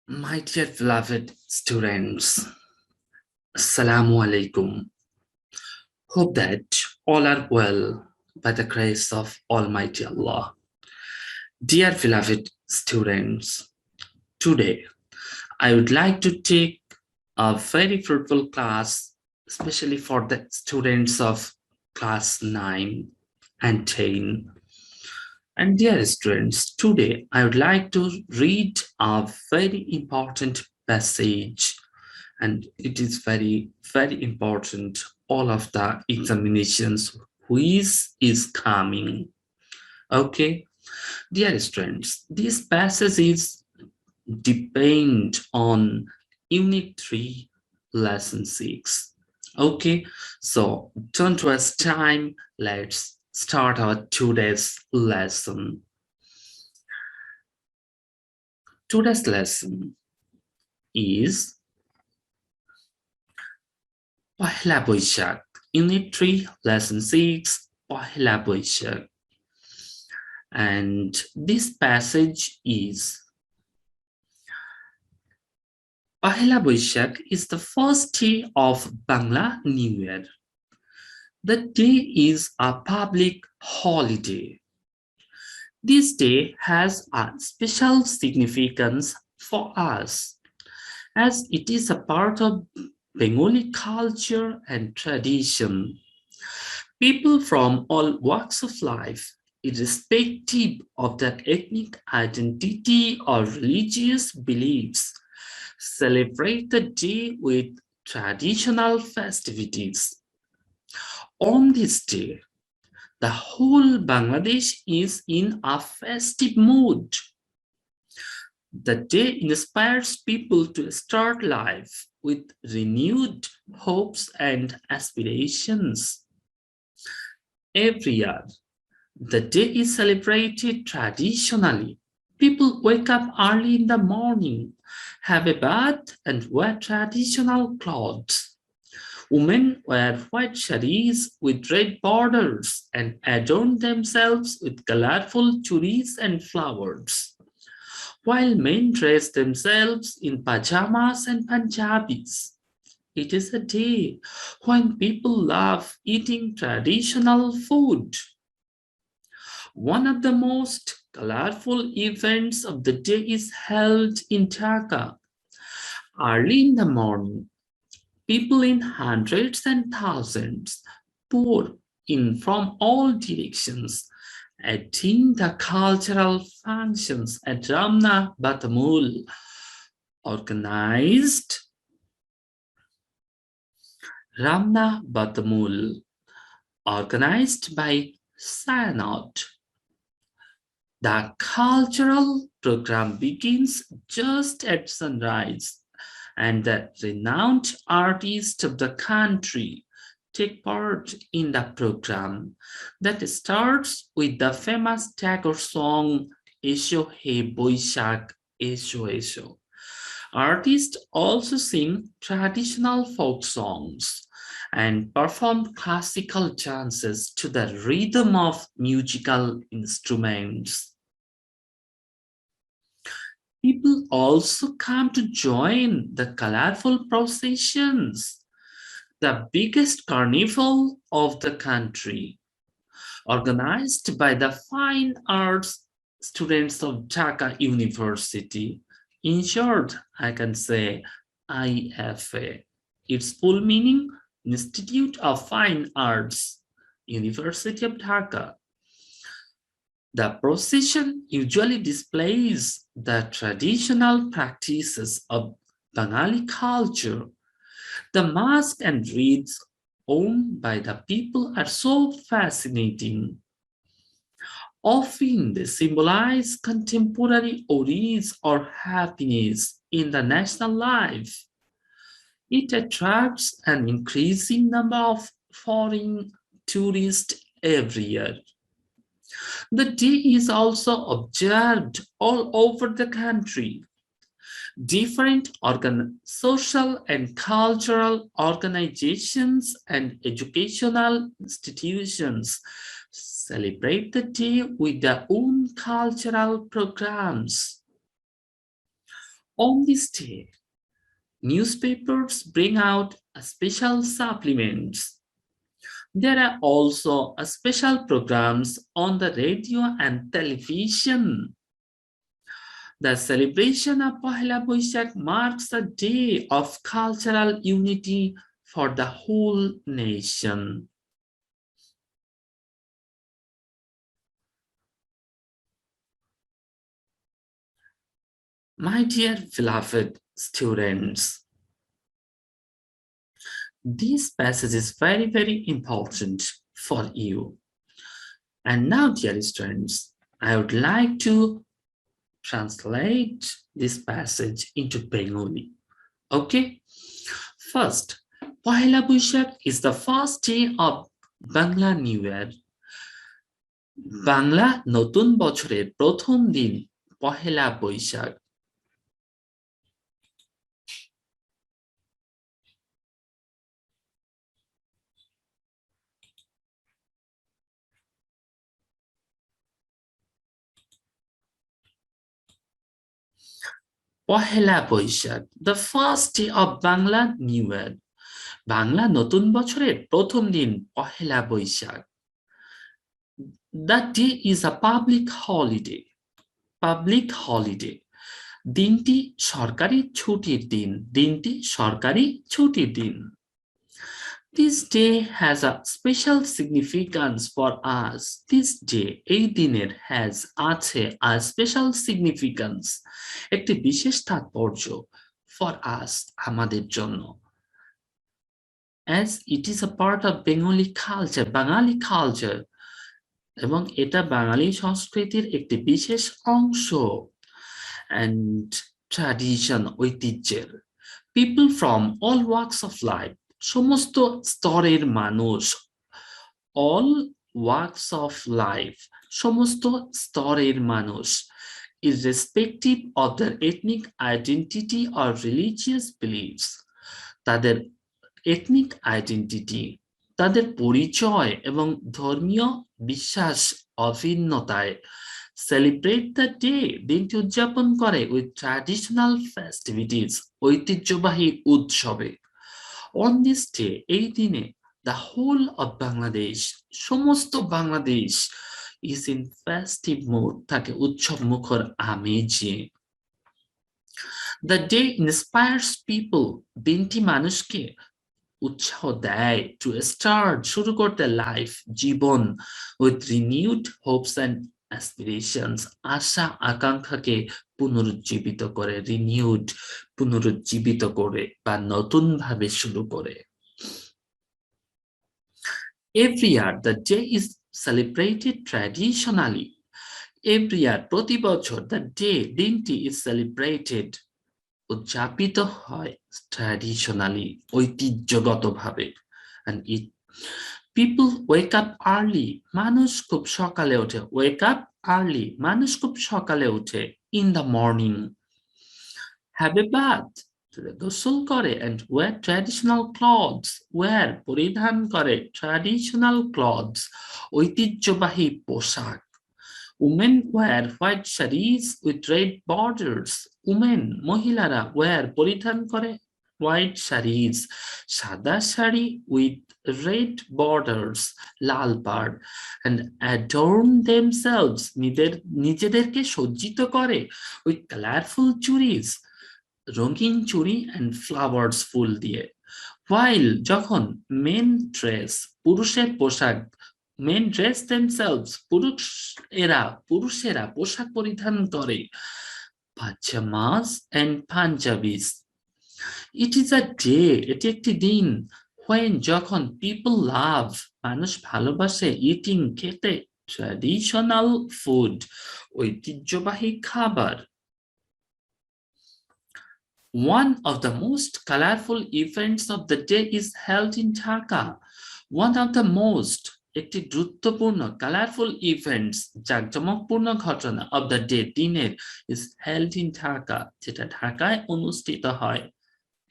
My dear beloved students, Assalamu alaikum. Hope that all are well by the grace of Almighty Allah. Dear beloved students, today I would like to take a very fruitful class, especially for the students of class 9 and 10. And dear students, today I would like to read a very important passage, and it is very important. All of the examinations is coming. Okay, dear students, this passage is depend on unit 3 lesson 6. Okay, so don't waste time, let's start our today's lesson. Today's lesson is Pahla Boishak, Unit 3, Lesson 6, Pahla Boishak. And this passage is Pahla Boishak is the first day of Bangla New Year. The day is a public holiday. This day has a special significance for us, as it is a part of Bengali culture and tradition. People from all walks of life, irrespective of their ethnic identity or religious beliefs, celebrate the day with traditional festivities. On this day, the whole Bangladesh is in a festive mood. The day inspires people to start life with renewed hopes and aspirations. Every year, the day is celebrated traditionally. People wake up early in the morning, have a bath, and wear traditional clothes. Women wear white saris with red borders and adorn themselves with colorful churis and flowers, while men dress themselves in pajamas and Punjabis. It is a day when people love eating traditional food. One of the most colorful events of the day is held in Dhaka. Early in the morning, people in hundreds and thousands pour in from all directions, attending the cultural functions at Ramna Batamul, organized Ramna Batamul, organized by Sayanot. The cultural program begins just at sunrise, and the renowned artists of the country take part in the program that starts with the famous Tagore song Esho He Boishak Esho Esho. Artists also sing traditional folk songs and perform classical dances to the rhythm of musical instruments. People also come to join the colorful processions, the biggest carnival of the country, organized by the Fine Arts students of Dhaka University. In short, I can say IFA. Its full meaning, Institute of Fine Arts, University of Dhaka. The procession usually displays the traditional practices of Bengali culture. The masks and wreaths worn by the people are so fascinating. Often they symbolize contemporary origins or happiness in the national life. It attracts an increasing number of foreign tourists every year. The day is also observed all over the country. Different social and cultural organizations and educational institutions celebrate the day with their own cultural programs. On this day, newspapers bring out special supplements. There are also special programs on the radio and television. The celebration of Pahela Boishakh marks a day of cultural unity for the whole nation. My dear beloved students, this passage is very, very important for you. And now, dear students, I would like to translate this passage into Bengali. Okay? First, Pahela Boishakh is the first day of Bangla New Year. Bangla নতুন বছরের প্রথম দিন Pohela Boishakh. Pohela Boishakh, the first day of Bangla New Year. Bangla নতুন বছরের প্রথম দিন Pohela Boishakh. That day is a public holiday. Public holiday. দিনটি সরকারি ছুটির দিন। দিনটি সরকারি ছুটির দিন। This day has a special significance for us. This day, এই দিনের has আছে a special significance. একটি বিশেষ তাৎপর্য for us, আমাদের জন্য। As it is a part of Bengali culture, Bangali culture, এবং এটা বাঙালি সংস্কৃতির একটি বিশেষ অংশ। And tradition, ঐতিহ্যের। People from all walks of life, সমস্ত স্তরের মানুষ, all walks of life, সমস্ত স্তরের মানুষ, irrespective of their ethnic identity or religious beliefs, তাদের ethnic identity, তাদের পরিচয় এবং ধর্মীয় বিশ্বাস অভিন্নতায়, celebrate the day, দিনটি উদযাপন করে with traditional festivities, ঐতিহ্যবাহী উৎসবে। On this day, এই দিনে, the whole of Bangladesh, সমস্ত Bangladesh is in festive mood, থাকে উৎসব মুখর আমেজে। The day inspires people, দিনটি মানুষকে উৎসাহ দেয় to start, শুরু করতে life, Jibon with renewed hopes and aspirations, আশা আকাঙ্ক্ষাকে পুনরুজ্জীবিত করে, renewed, পুনরুজ্জীবিত করে বা নতুন ভাবে শুরু করে। Every year the day is celebrated traditionally. Every year, প্রতি বছর, the day, দিনটি is celebrated, উদযাপিত হয় traditionally, ঐতিহ্যগতভাবে। And it people wake up early, মানুষ খুব সকালে ওঠে, wake up early, মানুষ খুব সকালে ওঠে, in the morning, have a bath, গোসল করে, and wear traditional clothes, wear, পরিধান করে, traditional clothes, ঐতিহ্যবাহী পোশাক। Women wear white sarees with red borders. Women, মহিলারা wear, পরিধান করে, white sarees, সাদা শাড়ি with red borders, লাল পাড়, and adorn themselves, নিজেদেরকে সজ্জিত করে with colorful চুড়িস, রঙিন চুড়ি and flowers, ফুল দিয়ে। While, যখন men dress, পুরুষের পোশাক, men dress themselves, পুরুষেরা পোশাক পরিধান করে, pajamas and punjabis. It is a day, এটি একটি দিন, when, যখন people love, মানুষ ভালোবাসে, eating, খেতে, traditional food, ঐতিহ্যবাহী খাবার। One of the most colorful events of the day is held in Dhaka. One of the most, একটি গুরুত্বপূর্ণ কালারফুল ইভেন্টস, জাঁকজমকপূর্ণ ঘটনা of the day, দিনের, is held in Dhaka, যেটা ঢাকায় অনুষ্ঠিত হয়,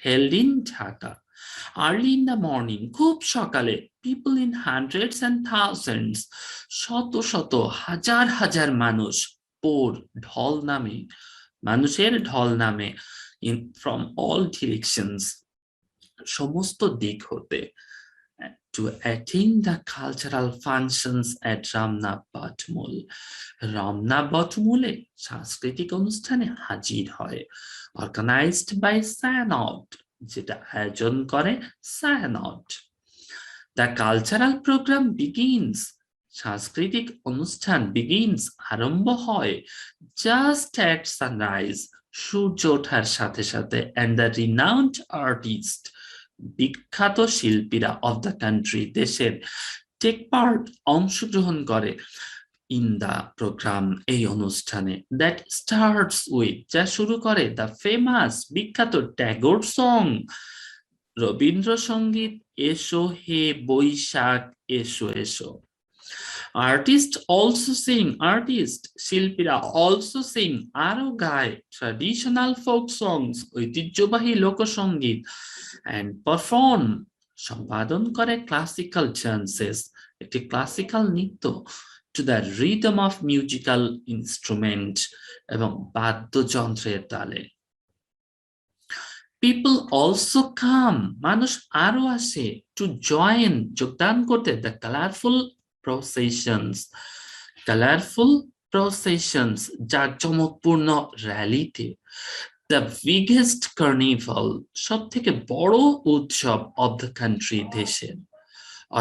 held in Dhaka. Early in the morning, খুব সকালে, people in hundreds and thousands, শত শত হাজার হাজার মানুষ, pour, ঢল নামে, মানুষের ঢল নামে from all directions, সমস্ত দিক হতে, to attend the cultural functions at Ramna Batmul. Ramna Batmule সাংস্কৃতিক অনুষ্ঠানে হাজির হয়, organized by Synod, যেটা আয়োজন করে Synod. The cultural program begins, সাংস্কৃতিক অনুষ্ঠান begins আরম্ভ হয় just at sunrise, সূর্য ওঠার সাথে সাথে, and the renowned artist, বিখ্যাত শিল্পীরা of the country, দেশের, take part, অংশগ্রহণ করে in the program, এই অনুষ্ঠানে, that starts with, যা শুরু করে the famous, বিখ্যাত ট্যাগোর song, রবীন্দ্রসঙ্গীত, এসো হে বৈশাখ এসো এসো। Artists also sing, artist শিল্পীরা also sing, আরো গায় traditional folk songs, ঐতিহ্যবাহী লোকসঙ্গীত, and perform, সম্পাদন করে classical dances, একটি ক্লাসিক্যাল নৃত্য, to the rhythm of musical instrument, এবং বাদ্যযন্ত্রের তালে। People also come, মানুষ আরো আসে, to join, যোগদান করতে, the colorful processions, জাঁকজমকপূর্ণ র্যালিতে, the biggest carnival, সব থেকে বড় উৎসব of the country, দেশের,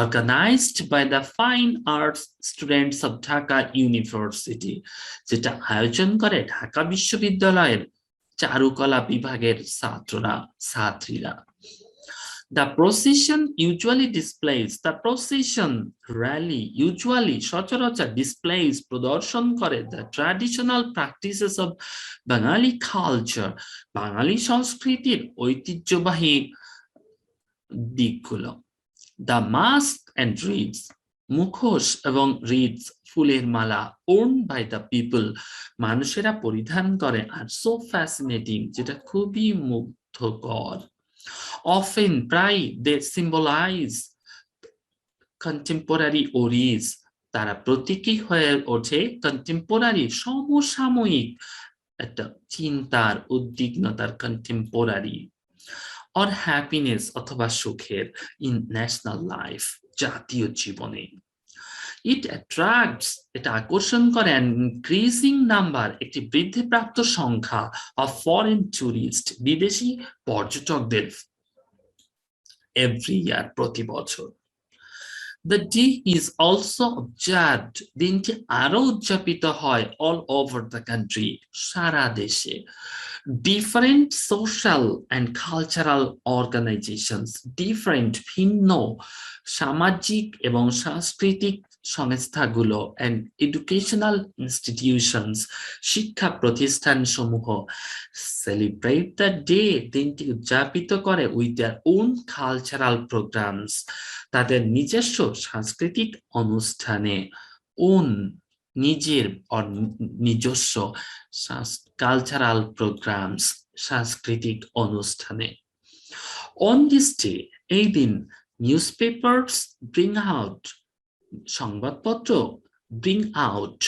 organized by the fine arts students of Dhaka University, যেটা আয়োজন করে ঢাকা বিশ্ববিদ্যালয়ের চারুকলা বিভাগের ছাত্রীরা। The procession usually displays, the procession rally usually সচরাচর displays, প্রদর্শন করে, the traditional practices of Bengali culture, বাঙালি সংস্কৃতির ঐতিহ্যবাহী দিকগুলো। The mask and wreaths, মুখোশ এবং wreaths, ফুলের মালা, worn by the people, মানুষেরা পরিধান করে, আর so fascinating, যেটা খুবই মুগ্ধকর। Often, প্রায়, they symbolize contemporary worries, তারা প্রতীকী হয়ে ওঠে contemporary, সমসাময়িক একটা চিন্তার, উদ্বিগ্নতার, contemporary, or happiness, অথবা সুখের, in national life, জাতীয় জীবনে। It attracts, এটা আকর্ষণ করে an increasing number, একটি বৃদ্ধিপ্রাপ্ত সংখ্যা of foreign tourists, বিদেশি পর্যটকদের, every year, প্রতি বছর। The day is also observed, দিনটি আরো উদযাপিত হয় all over the country, সারা দেশে। Different social and cultural organizations, different, ভিন্ন, সামাজিক এবং সাংস্কৃতিক সংস্থাগুলো, and educational institutions, শিক্ষা প্রতিষ্ঠান সমূহ, celebrate the day, দিনটি উদযাপিত করে with their own cultural programs, তাদের নিজস্ব সাংস্কৃতিক অনুষ্ঠানে, own, নিজের, নিজস্ব কালচারাল প্রোগ্রামস, সাংস্কৃতিক অনুষ্ঠানে। On this day, এই দিন, newspapers bring out, সংবাদপত্র bring out,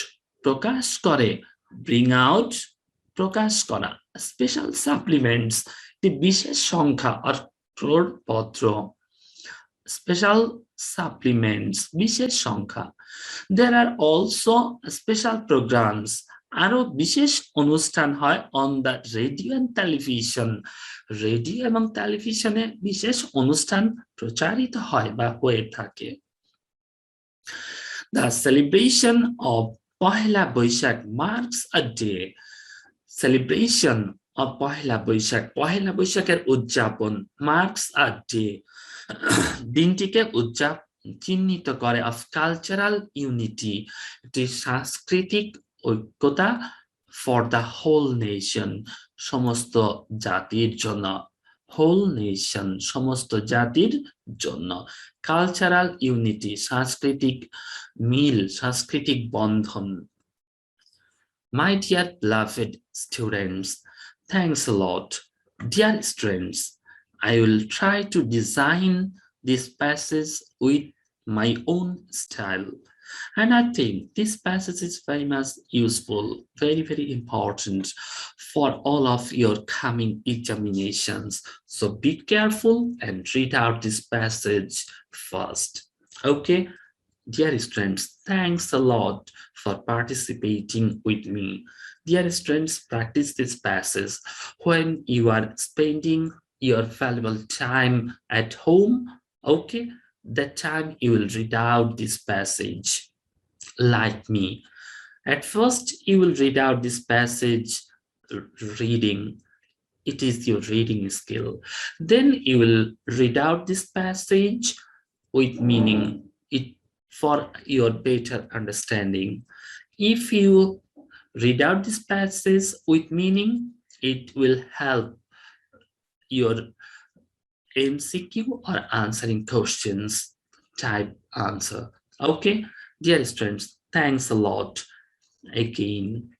প্রকাশ করে, bring out, প্রকাশ করা, special supplements, একটি বিশেষ সংখ্যা আর পত্র, special supplements, বিশেষ সংখ্যা। There are also special programs, আরো বিশেষ অনুষ্ঠান হয় on the radio and television, radio এবং টেলিভিশনে বিশেষ অনুষ্ঠান প্রচারিত হয় বা হয়ে থাকে। The celebration of Pohela Boishakh marks a day, celebration of Pohela Boishakh, পহেলা বৈশাখের উদযাপন, marks a day, দিনটিকে চিহ্নিত করে, of cultural unity, একটি সাংস্কৃতিক ঐক্যতা, for the whole nation, সমস্ত জাতির জন্য, whole nation, সমস্ত জাতির জন্য, cultural unity, সাংস্কৃতিক মিল, সাংস্কৃতিক বন্ধন। My dear beloved students, thanks a lot. Dear students, I will try to design this passage with my own style. And I think this passage is very much useful, very, very important for all of your coming examinations. So be careful and read out this passage first. Okay, dear students, thanks a lot for participating with me. Dear students, practice this passage when you are spending your valuable time at home. Okay, that time you will read out this passage like me. At first, you will read out this passage reading. It is your reading skill. Then you will read out this passage with meaning it for your better understanding. If you read out this passage with meaning, it will help your MCQ or answering questions type answer. Okay, dear students, thanks a lot again.